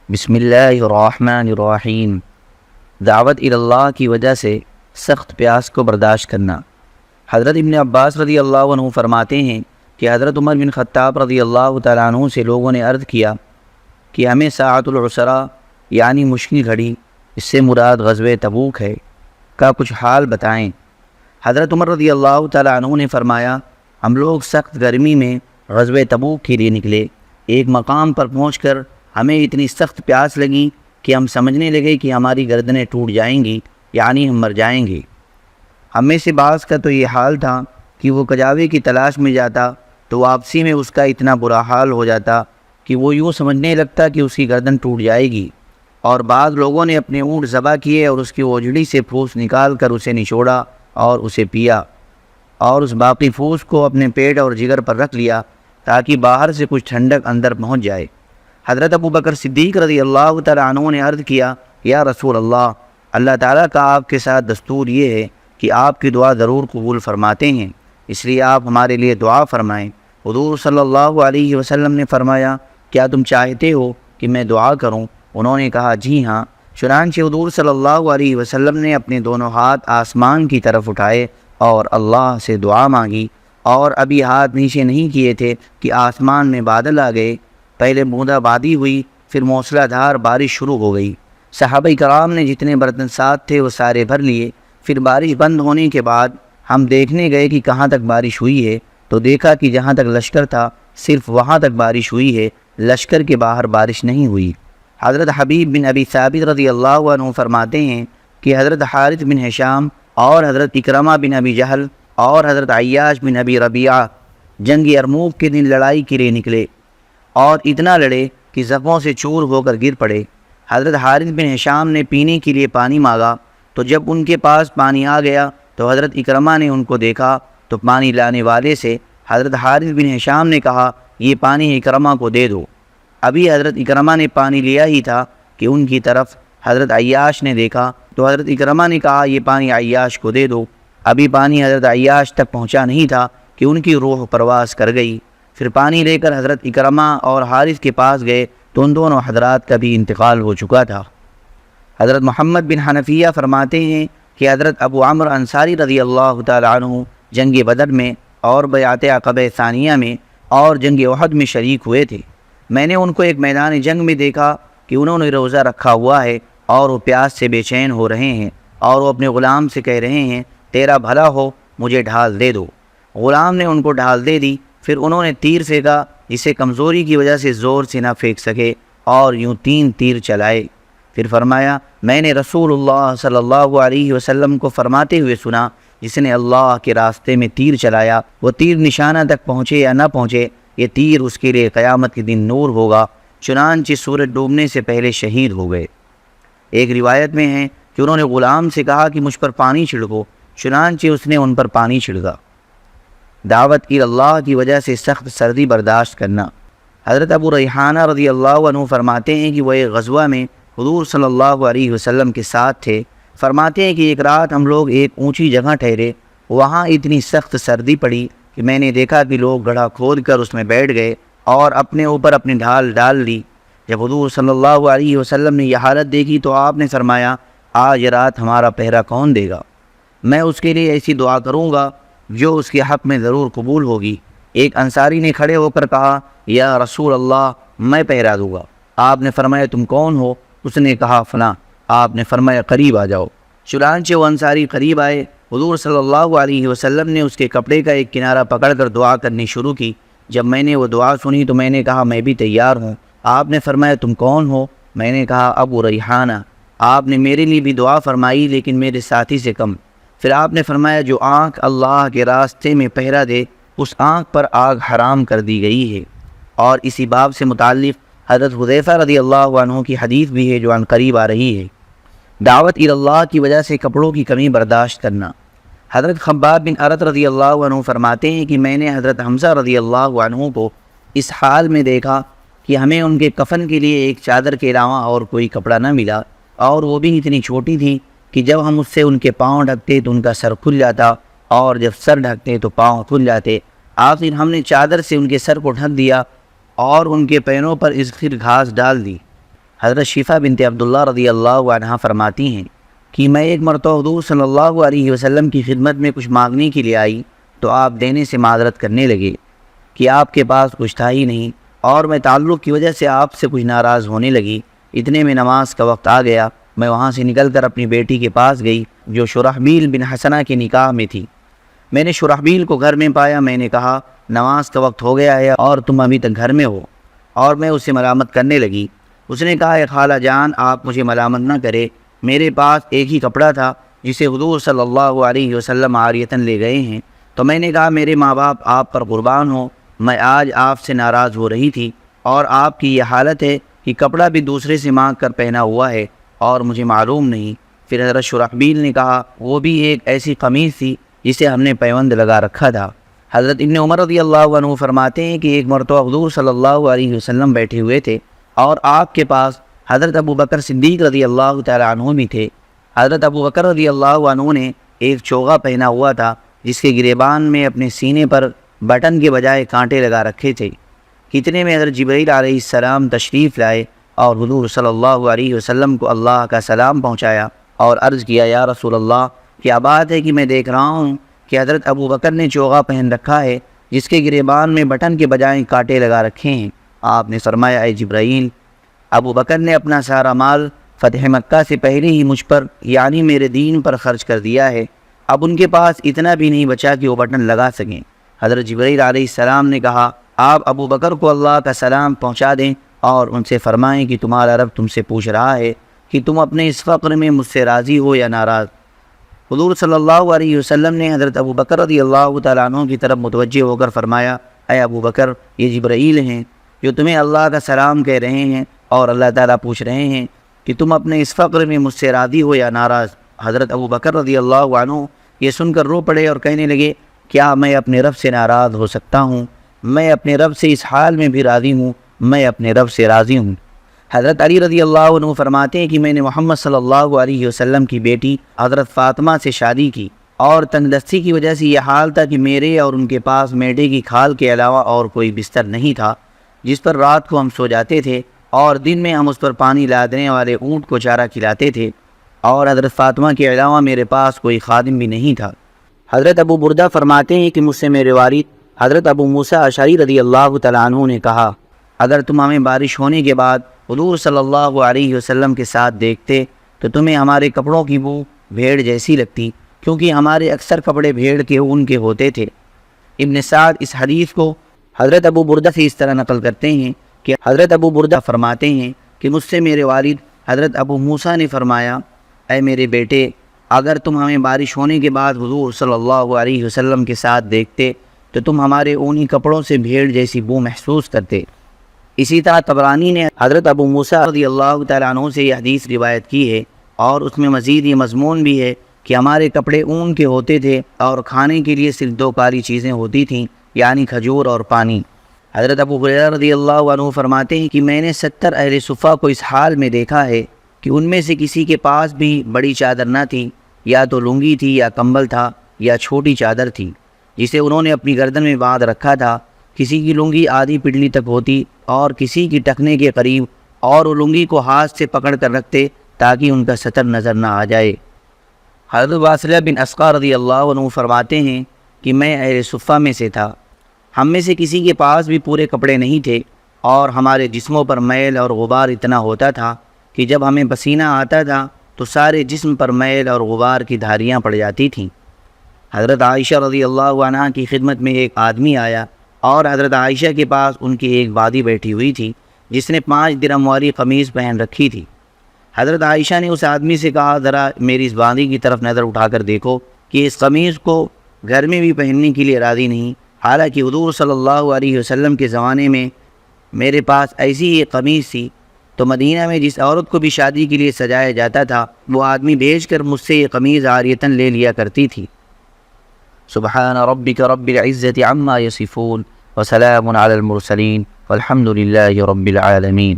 بسم اللہ الرحمن الرحیم۔ دعوت اللہ کی وجہ سے سخت پیاس کو برداشت کرنا۔ حضرت ابن عباس رضی اللہ عنہ فرماتے ہیں کہ حضرت عمر بن خطاب رضی اللہ تعالیٰ عنہ سے لوگوں نے عرض کیا کہ ہمیں ساعۃ العسرہ یعنی مشکل گھڑی، اس سے مراد غزوہ تبوک ہے، کا کچھ حال بتائیں۔ حضرت عمر رضی اللہ تعالیٰ عنہ نے فرمایا، ہم لوگ سخت گرمی میں غزوہ تبوک کے لیے نکلے۔ ایک مقام پر پہنچ کر ہمیں اتنی سخت پیاس لگی کہ ہم سمجھنے لگے کہ ہماری گردنیں ٹوٹ جائیں گی، یعنی ہم مر جائیں گے۔ ہم میں سے بعض کا تو یہ حال تھا کہ وہ کجاوے کی تلاش میں جاتا تو واپسی میں اس کا اتنا برا حال ہو جاتا کہ وہ یوں سمجھنے لگتا کہ اس کی گردن ٹوٹ جائے گی، اور بعض لوگوں نے اپنے اونٹ ذبح کیے اور اس کی اوجڑی سے پھوس نکال کر اسے نچوڑا اور اسے پیا، اور اس باقی پھوس کو اپنے پیٹ اور جگر پر رکھ لیا تاکہ باہر سے کچھ ٹھنڈک اندر پہنچ جائے۔ حضرت ابو بکر صدیق رضی اللہ تعالیٰ عنہ نے عرض کیا، یا رسول اللہ، اللہ تعالیٰ کا آپ کے ساتھ دستور یہ ہے کہ آپ کی دعا ضرور قبول فرماتے ہیں، اس لیے آپ ہمارے لیے دعا فرمائیں۔ حضور صلی اللہ علیہ وسلم نے فرمایا، کیا تم چاہتے ہو کہ میں دعا کروں؟ انہوں نے کہا، جی ہاں۔ چنانچہ حضور صلی اللہ علیہ وسلم نے اپنے دونوں ہاتھ آسمان کی طرف اٹھائے اور اللہ سے دعا مانگی، اور ابھی ہاتھ نیچے نہیں کیے تھے کہ آسمان میں بادل آ گئے۔ پہلے بوندا بادی ہوئی، پھر موسلا دھار بارش شروع ہو گئی۔ صحابہ کرام نے جتنے برتن ساتھ تھے وہ سارے بھر لیے۔ پھر بارش بند ہونے کے بعد ہم دیکھنے گئے کہ کہاں تک بارش ہوئی ہے، تو دیکھا کہ جہاں تک لشکر تھا صرف وہاں تک بارش ہوئی ہے، لشکر کے باہر بارش نہیں ہوئی۔ حضرت حبیب بن ابی ثابت رضی اللہ عنہ فرماتے ہیں کہ حضرت حارث بن ہشام اور حضرت اکرمہ بن ابی جہل اور حضرت عیاش بن ابی ربیعہ جنگ یرموک کے دن لڑائی کے لیے نکلے اور اتنا لڑے کہ زخموں سے چور ہو کر گر پڑے۔ حضرت حارث بن ہشام نے پینے کے لیے پانی مانگا، تو جب ان کے پاس پانی آ گیا تو حضرت اکرمہ نے ان کو دیکھا تو پانی لانے والے سے حضرت حارث بن ہشام نے کہا، یہ پانی اکرمہ کو دے دو۔ ابھی حضرت اکرمہ نے پانی لیا ہی تھا کہ ان کی طرف حضرت عیاش نے دیکھا تو حضرت اکرمہ نے کہا، یہ پانی عیاش کو دے دو۔ ابھی پانی حضرت عیاش تک پہنچا نہیں تھا کہ ان کی روح پرواز کر گئی۔ پھر پانی لے کر حضرت اکرمہ اور حارث کے پاس گئے تو ان دونوں حضرات کا بھی انتقال ہو چکا تھا۔ حضرت محمد بن حنفیہ فرماتے ہیں کہ حضرت ابو عمرو انصاری رضی اللہ تعالیٰ عنہ جنگ بدر میں اور بیعت عقبہ ثانیہ میں اور جنگ احد میں شریک ہوئے تھے۔ میں نے ان کو ایک میدان جنگ میں دیکھا کہ انہوں نے روزہ رکھا ہوا ہے اور وہ پیاس سے بے چین ہو رہے ہیں، اور وہ اپنے غلام سے کہہ رہے ہیں، تیرا بھلا ہو، مجھے ڈھال دے دو۔ غلام نے ان کو ڈھال دے دی۔ پھر انہوں نے تیر پھینکا، جسے کمزوری کی وجہ سے زور سے نہ پھینک سکے، اور یوں 3 تیر چلائے۔ پھر فرمایا، میں نے رسول اللہ صلی اللہ علیہ وسلم کو فرماتے ہوئے سنا، جس نے اللہ کے راستے میں تیر چلایا، وہ تیر نشانہ تک پہنچے یا نہ پہنچے، یہ تیر اس کے لیے قیامت کے دن نور ہوگا۔ چنانچہ سورج ڈوبنے سے پہلے شہید ہو گئے۔ ایک روایت میں ہے کہ انہوں نے غلام سے کہا کہ مجھ پر پانی چھڑکو، چنانچہ اس نے ان پر پانی چھڑکا۔ دعوت اللہ کی وجہ سے سخت سردی برداشت کرنا۔ حضرت ابو ریحانہ رضی اللہ عنہ فرماتے ہیں کہ وہ ایک غزوہ میں حضور صلی اللہ علیہ وسلم کے ساتھ تھے۔ فرماتے ہیں کہ ایک رات ہم لوگ ایک اونچی جگہ ٹھہرے، وہاں اتنی سخت سردی پڑی کہ میں نے دیکھا کہ لوگ گڑھا کھود کر اس میں بیٹھ گئے اور اپنے اوپر اپنی ڈھال ڈال لی۔ جب حضور صلی اللہ علیہ وسلم نے یہ حالت دیکھی تو آپ نے فرمایا، آج رات ہمارا پہرا کون دے گا؟ میں اس کے لیے ایسی دعا کروں گا جو اس کے حق میں ضرور قبول ہوگی۔ ایک انصاری نے کھڑے ہو کر کہا، یا رسول اللہ، میں پہرا دوں گا۔ آپ نے فرمایا، تم کون ہو؟ اس نے کہا، فلاں۔ آپ نے فرمایا، قریب آ جاؤ۔ چنانچہ وہ انصاری قریب آئے۔ حضور صلی اللہ علیہ وسلم نے اس کے کپڑے کا ایک کنارہ پکڑ کر دعا کرنی شروع کی۔ جب میں نے وہ دعا سنی تو میں نے کہا، میں بھی تیار ہوں۔ آپ نے فرمایا، تم کون ہو؟ میں نے کہا، ابو ریحانہ۔ آپ نے میرے لیے بھی دعا فرمائی، لیکن میرے ساتھی سے کم۔ پھر آپ نے فرمایا، جو آنکھ اللہ کے راستے میں پہرا دے، اس آنکھ پر آگ حرام کر دی گئی ہے۔ اور اسی باب سے متعلق حضرت حذیفہ رضی اللہ عنہ کی حدیث بھی ہے جو عن قریب آ رہی ہے۔ دعوت اللہ کی وجہ سے کپڑوں کی کمی برداشت کرنا۔ حضرت خباب بن ارت رضی اللہ عنہ فرماتے ہیں کہ میں نے حضرت حمزہ رضی اللہ عنہ کو اس حال میں دیکھا کہ ہمیں ان کے کفن کے لیے ایک چادر کے علاوہ اور کوئی کپڑا نہ ملا، اور وہ بھی اتنی چھوٹی تھی کہ جب ہم اس سے ان کے پاؤں ڈھکتے تو ان کا سر کھل جاتا، اور جب سر ڈھکتے تو پاؤں کھل جاتے۔ آخر ہم نے چادر سے ان کے سر کو ڈھک دیا اور ان کے پیروں پر اذخر گھاس ڈال دی۔ حضرت شفا بنت عبداللہ رضی اللہ عنہ فرماتی ہیں کہ میں ایک مرتبہ حضور صلی اللہ علیہ وسلم کی خدمت میں کچھ مانگنے کے لیے آئی تو آپ دینے سے معذرت کرنے لگے کہ آپ کے پاس کچھ تھا ہی نہیں، اور میں تعلق کی وجہ سے آپ سے کچھ ناراض ہونے لگی۔ اتنے میں نماز کا وقت آ گیا، میں وہاں سے نکل کر اپنی بیٹی کے پاس گئی جو شرحبیل بن حسنہ کے نکاح میں تھی۔ میں نے شرحبیل کو گھر میں پایا، میں نے کہا نماز کا وقت ہو گیا ہے اور تم ابھی تک گھر میں ہو، اور میں اسے ملامت کرنے لگی۔ اس نے کہا اے خالہ جان، آپ مجھے ملامت نہ کرے، میرے پاس ایک ہی کپڑا تھا جسے حضور صلی اللہ علیہ وسلم عاریتاً لے گئے ہیں۔ تو میں نے کہا میرے ماں باپ آپ پر قربان ہو، میں آج آپ سے ناراض ہو رہی تھی اور آپ کی یہ حالت ہے کہ کپڑا بھی دوسرے سے مانگ کر پہنا ہوا ہے اور مجھے معلوم نہیں۔ پھر حضرت شرحبیل نے کہا وہ بھی ایک ایسی قمیص تھی جسے ہم نے پیوند لگا رکھا تھا۔ حضرت ابن عمر رضی اللہ عنہ فرماتے ہیں کہ ایک مرتبہ حضور صلی اللہ علیہ وسلم بیٹھے ہوئے تھے اور آپ کے پاس حضرت ابو بکر صدیق رضی اللہ تعالیٰ عنہ بھی تھے۔ حضرت ابو بکر رضی اللہ عنہ نے ایک چوغا پہنا ہوا تھا جس کے گریبان میں اپنے سینے پر بٹن کے بجائے کانٹے لگا رکھے تھے۔ کتنے میں حضرت جبرائیل علیہ السلام تشریف لائے اور حضور صلی اللہ علیہ وسلم کو اللہ کا سلام پہنچایا اور عرض کیا یا رسول اللہ، کیا بات ہے کہ میں دیکھ رہا ہوں کہ حضرت ابو بکر نے چوغا پہن رکھا ہے جس کے گریبان میں بٹن کے بجائے کانٹے لگا رکھے ہیں۔ آپ نے فرمایا اے جبرائیل، ابو بکر نے اپنا سارا مال فتح مکہ سے پہلے ہی مجھ پر یعنی میرے دین پر خرچ کر دیا ہے، اب ان کے پاس اتنا بھی نہیں بچا کہ وہ بٹن لگا سکیں۔ حضرت جبرائیل علیہ السلام نے کہا آپ ابو بکر کو اللہ کا سلام پہنچا دیں اور ان سے فرمائیں کہ تمہارا رب تم سے پوچھ رہا ہے کہ تم اپنے اس فقر میں مجھ سے راضی ہو یا ناراض۔ حضور صلی اللہ علیہ وسلم نے حضرت ابو بکر رضی اللہ تعالیٰ عنہ کی طرف متوجہ ہو کر فرمایا اے ابو بکر، یہ جبرائیل ہیں جو تمہیں اللہ کا سلام کہہ رہے ہیں اور اللہ تعالیٰ پوچھ رہے ہیں کہ تم اپنے اس فقر میں مجھ سے راضی ہو یا ناراض۔ حضرت ابو بکر رضی اللہ عنہ یہ سن کر رو پڑے اور کہنے لگے کیا میں اپنے رب سے ناراض ہو سکتا ہوں؟ میں اپنے رب سے اس حال میں بھی راضی ہوں، میں اپنے رب سے راضی ہوں۔ حضرت علی رضی اللہ عنہ فرماتے ہیں کہ میں نے محمد صلی اللہ علیہ وسلم کی بیٹی حضرت فاطمہ سے شادی کی اور تنگ دستی کی وجہ سے یہ حال تھا کہ میرے اور ان کے پاس میڈے کی کھال کے علاوہ اور کوئی بستر نہیں تھا جس پر رات کو ہم سو جاتے تھے، اور دن میں ہم اس پر پانی لادنے والے اونٹ کو چارہ کھلاتے تھے، اور حضرت فاطمہ کے علاوہ میرے پاس کوئی خادم بھی نہیں تھا۔ حضرت ابو بردہ فرماتے ہیں کہ مجھ سے میرے والد حضرت ابو موسیٰ اشعری رضی اللہ تعالیٰ عنہ نے کہا اگر تم ہمیں بارش ہونے کے بعد حضور صلی اللہ علیہ وسلم کے ساتھ دیکھتے تو تمہیں ہمارے کپڑوں کی بو بھیڑ جیسی لگتی، کیونکہ ہمارے اکثر کپڑے بھیڑ کے اون کے ہوتے تھے۔ ابن سعد اس حدیث کو حضرت ابو بردہ سے اس طرح نقل کرتے ہیں کہ حضرت ابو بردہ فرماتے ہیں کہ مجھ سے میرے والد حضرت ابو موسیٰ نے فرمایا اے میرے بیٹے، اگر تم ہمیں بارش ہونے کے بعد حضور صلی اللہ علیہ وسلم کے ساتھ دیکھتے تو تم ہمارے اونی کپڑوں سے بھیڑ جیسی بو محسوس کرتے۔ اسی طرح طبرانی نے حضرت ابو موسیٰ رضی اللہ تعالیٰ عنہ سے یہ حدیث روایت کی ہے، اور اس میں مزید یہ مضمون بھی ہے کہ ہمارے کپڑے اون کے ہوتے تھے اور کھانے کے لیے صرف دو کالی چیزیں ہوتی تھیں، یعنی کھجور اور پانی۔ حضرت ابو ہریرہ رضی اللہ عنہ فرماتے ہیں کہ میں نے 70 اہل صفہ کو اس حال میں دیکھا ہے کہ ان میں سے کسی کے پاس بھی بڑی چادر نہ تھی، یا تو لنگی تھی یا کمبل تھا یا چھوٹی چادر تھی جسے انہوں نے اپنی گردن میں باندھ رکھا تھا۔ کسی کی لنگی آدھی پڈلی تک ہوتی اور کسی کی ٹخنے کے قریب، اور وہ لنگی کو ہاتھ سے پکڑ کر رکھتے تاکہ ان کا سطر نظر نہ آ جائے۔ حضرت واصلہ بن اسقع رضی اللہ عنہ فرماتے ہیں کہ میں اہل صفہ میں سے تھا، ہم میں سے کسی کے پاس بھی پورے کپڑے نہیں تھے، اور ہمارے جسموں پر میل اور غبار اتنا ہوتا تھا کہ جب ہمیں پسینہ آتا تھا تو سارے جسم پر میل اور غبار کی دھاریاں پڑ جاتی تھیں۔ حضرت عائشہ رضی اللہ عنہ کی خدمت میں ایک آدمی آیا اور حضرت عائشہ کے پاس ان کی ایک وادی بیٹھی ہوئی تھی جس نے 5 درہم والی قمیض پہن رکھی تھی۔ حضرت عائشہ نے اس آدمی سے کہا ذرا میری اس باندی کی طرف نظر اٹھا کر دیکھو کہ اس قمیض کو گھر میں بھی پہننے کے لیے راضی نہیں، حالانکہ حضور صلی اللہ علیہ وسلم کے زمانے میں میرے پاس ایسی ایک قمیض تھی۔ تو مدینہ میں جس عورت کو بھی شادی کے لیے سجایا جاتا تھا وہ آدمی بھیج کر مجھ سے یہ قمیض عاریتاً لے لیا کرتی تھی۔ سبحان ربک رب العزت عما یصفون وسلام علی المرسلین والحمد للہ رب العالمین۔